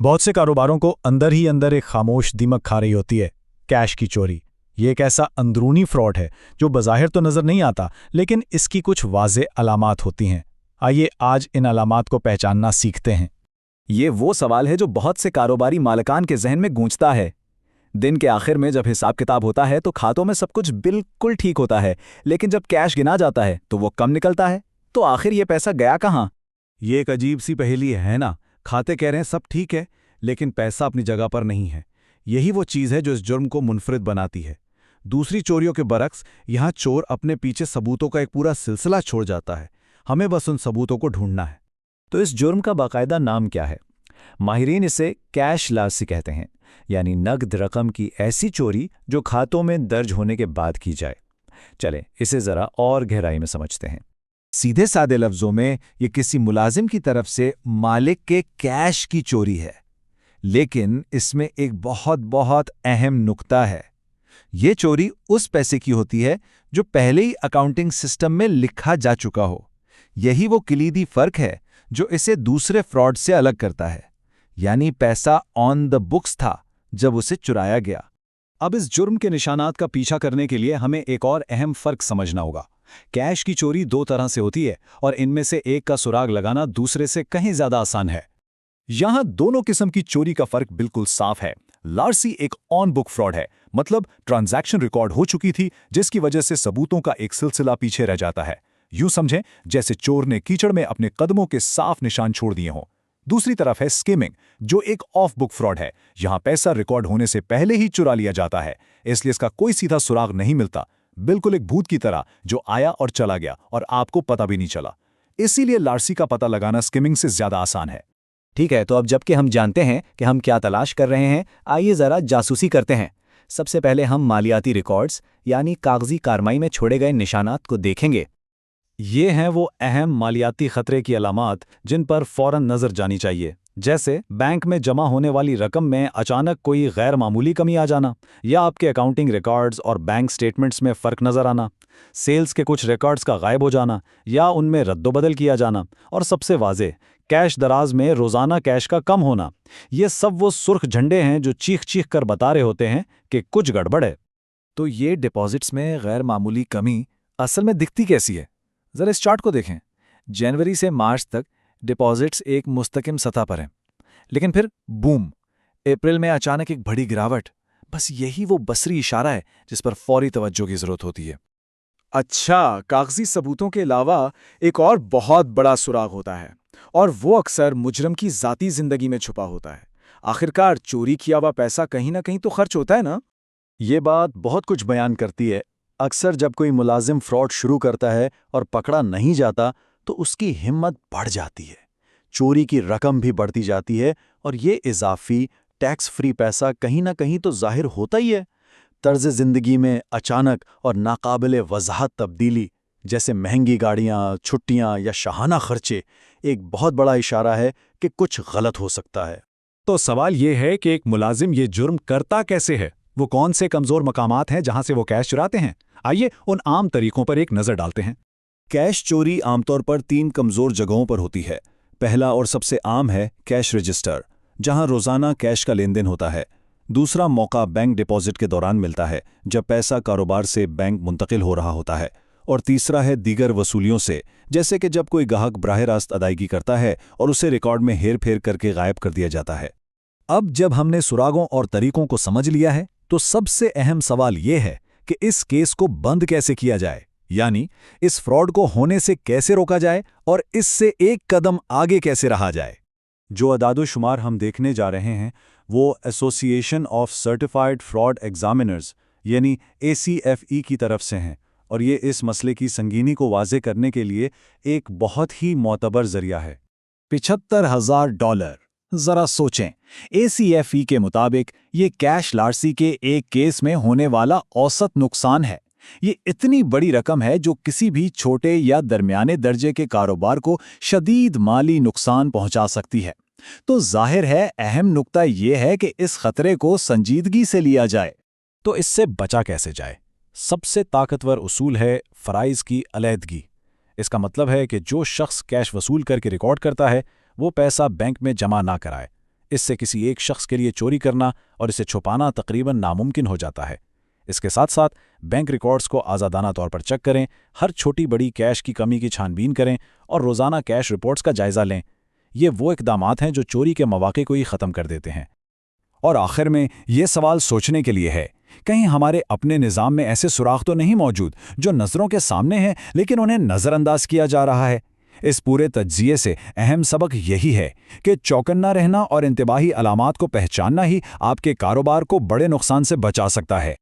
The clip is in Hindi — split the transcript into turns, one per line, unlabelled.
बहुत से कारोबारों को अंदर ही अंदर एक खामोश दीमक खा रही होती है, कैश की चोरी। ये एक ऐसा अंदरूनी फ्रॉड है जो बज़ाहिर तो नज़र नहीं आता, लेकिन इसकी कुछ वाज़े अलामात होती हैं। आइए आज इन अलामात को पहचानना सीखते हैं।
ये वो सवाल है जो बहुत से कारोबारी मालिकान के जहन में गूंजता है। दिन के आखिर में जब हिसाब किताब होता है तो खातों में सब कुछ बिल्कुल ठीक होता है, लेकिन जब कैश गिना जाता है तो वो कम निकलता है। तो आखिर ये पैसा गया कहाँ?
ये एक अजीब सी पहेली है ना। खाते कह रहे हैं सब ठीक है, लेकिन पैसा अपनी जगह पर नहीं है। यही वो चीज़ है जो इस जुर्म को मुनफरिद बनाती है। दूसरी चोरियों के बरक्स यहाँ चोर अपने पीछे सबूतों का एक पूरा सिलसिला छोड़ जाता है। हमें बस उन सबूतों को ढूंढना है।
तो इस जुर्म का बाकायदा नाम क्या है? माहिरीन इसे कैश लार्सी कहते हैं, यानी नगद रकम की ऐसी चोरी जो खातों में दर्ज होने के बाद की जाए। चलें इसे ज़रा और गहराई में समझते हैं।
सीधे सादे लफ्ज़ों में ये किसी मुलाजिम की तरफ से मालिक के कैश की चोरी है, लेकिन इसमें एक बहुत बहुत अहम नुक्ता है। ये चोरी उस पैसे की होती है जो पहले ही अकाउंटिंग सिस्टम में लिखा जा चुका हो। यही वो कलीदी फ़र्क है जो इसे दूसरे फ्रॉड से अलग करता है, यानी पैसा ऑन द बुक्स था जब उसे चुराया गया।
अब इस जुर्म के निशानात का पीछा करने के लिए हमें एक और अहम फ़र्क समझना होगा। कैश की चोरी दो तरह से होती है और इनमें से एक का सुराग लगाना दूसरे से कहीं ज़्यादा आसान है। यहाँ दोनों किस्म की चोरी का फ़र्क बिल्कुल साफ है। लार्सी एक ऑन बुक फ्रॉड है, मतलब ट्रांजैक्शन रिकॉर्ड हो चुकी थी जिसकी वजह से सबूतों का एक सिलसिला पीछे रह जाता है। यूं समझें जैसे चोर ने कीचड़ में अपने कदमों के साफ निशान छोड़ दिए हों। दूसरी तरफ है स्किमिंग, जो एक ऑफ बुक फ्रॉड है। यहाँ पैसा रिकॉर्ड होने से पहले ही चुरा लिया जाता है, इसलिए इसका कोई सीधा सुराग नहीं मिलता। बिल्कुल एक भूत की तरह जो आया और चला गया और आपको पता भी नहीं चला। इसीलिए लार्सी का पता लगाना स्किमिंग से ज्यादा आसान है।
ठीक है, तो अब जबकि हम जानते हैं कि हम क्या तलाश कर रहे हैं, आइए ज़रा जासूसी करते हैं। सबसे पहले हम मालियाती रिकॉर्ड्स यानी कागजी कार्रवाई में छोड़े गए निशानात को देखेंगे।
ये हैं वो अहम मालियाती खतरे की अलामात जिन पर फौरन नज़र जानी चाहिए, जैसे बैंक में जमा होने वाली रकम में अचानक कोई गैर मामूली कमी आ जाना, या आपके अकाउंटिंग रिकॉर्ड्स और बैंक स्टेटमेंट्स में फ़र्क नज़र आना, सेल्स के कुछ रिकॉर्ड्स का गायब हो जाना या उनमें रद्दोबदल किया जाना, और सबसे वाज़ेह कैश दराज में रोज़ाना कैश का कम होना। ये सब वो सुर्ख झंडे हैं जो चीख चीख कर बता रहे होते हैं कि कुछ गड़बड़ है।
तो ये डिपॉजिट्स में गैर मामूली कमी असल में दिखती कैसी है? ज़रा इस चार्ट को देखें। जनवरी से मार्च तक डिपॉजिट्स एक मुस्तकिम सतह पर हैं, लेकिन फिर बूम, अप्रैल में अचानक एक बड़ी गिरावट। बस यही वो बसरी इशारा है जिस पर फौरी तवज्जो की ज़रूरत होती है।
अच्छा, कागजी सबूतों के अलावा एक और बहुत बड़ा सुराग होता है, और वो अक्सर मुजरम की ज़ाती ज़िंदगी में छुपा होता है। आखिरकार चोरी किया हुआ पैसा कहीं ना कहीं तो खर्च होता है ना?
ये बात बहुत कुछ बयान करती है। अक्सर जब कोई मुलाजिम फ्रॉड शुरू करता है और पकड़ा नहीं जाता तो उसकी हिम्मत बढ़ जाती है, चोरी की रकम भी बढ़ती जाती है, और ये इजाफी टैक्स फ्री पैसा कहीं ना कहीं तो जाहिर होता ही है। तर्ज ज़िंदगी में अचानक और नाकाबिले वजाहत तब्दीली, जैसे महंगी गाड़ियाँ, छुट्टियाँ या शाहाना खर्चे, एक बहुत बड़ा इशारा है कि कुछ गलत हो सकता है।
तो सवाल ये है कि एक मुलाजिम ये जुर्म करता कैसे है? वो कौन से कमज़ोर मकामात हैं जहां से वो कैश चुराते हैं? आइए उन आम तरीकों पर एक नज़र डालते हैं।
कैश चोरी आमतौर पर 3 कमज़ोर जगहों पर होती है। पहला और सबसे आम है कैश रजिस्टर, जहां रोज़ाना कैश का लेन देन होता है। दूसरा मौका बैंक डिपॉजिट के दौरान मिलता है, जब पैसा कारोबार से बैंक मुंतकिल हो रहा होता है। और तीसरा है दीगर वसूलियों से, जैसे कि जब कोई ग्राहक बराह रास्त अदायगी करता है और उसे रिकॉर्ड में हेर फेर करके गायब कर दिया जाता है।
अब जब हमने सुरागों और तरीकों को समझ लिया है तो सबसे अहम सवाल ये है कि इस केस को बंद कैसे किया जाए, यानी इस फ्रॉड को होने से कैसे रोका जाए और इससे एक कदम आगे कैसे रहा जाए।
जो अदाद-ओ-शुमार हम देखने जा रहे हैं वो association of certified fraud examiners यानी ACFE की तरफ से हैं, और ये इस मसले की संगीनी को वाज़े करने के लिए एक बहुत ही मोतबर जरिया है।
$75,000। जरा सोचें, ACFE के मुताबिक ये कैश लार्सी के एक केस में होने वाला औसत नुकसान है। ये इतनी बड़ी रकम है जो किसी भी छोटे या दरमियाने दर्जे के कारोबार को शदीद माली नुकसान पहुंचा सकती है। तो जाहिर है अहम नुक्ता ये है कि इस खतरे को संजीदगी से लिया जाए। तो इससे बचा कैसे जाए? सबसे ताकतवर उसूल है फ़राइज़ की अलहदगी। इसका मतलब है कि जो शख्स कैश वसूल करके रिकॉर्ड करता है वो पैसा बैंक में जमा ना कराए। इससे किसी एक शख्स के लिए चोरी करना और इसे छुपाना तकरीबन नामुमकिन हो जाता है। इसके साथ साथ बैंक रिकॉर्ड्स को आज़ादाना तौर पर चेक करें, हर छोटी बड़ी कैश की कमी की छानबीन करें और रोज़ाना कैश रिपोर्ट्स का जायज़ा लें। ये वो इक़दामात हैं जो चोरी के मौक़े को ही ख़त्म कर देते हैं।
और आखिर में ये सवाल सोचने के लिए है, कहीं हमारे अपने निज़ाम में ऐसे सुराख तो नहीं मौजूद जो नज़रों के सामने हैं लेकिन उन्हें नज़रअंदाज किया जा रहा है। इस पूरे तज्जिए से अहम सबक यही है कि चौकन्ना रहना और इंतबाही अलामात को पहचानना ही आपके कारोबार को बड़े नुकसान से बचा सकता है।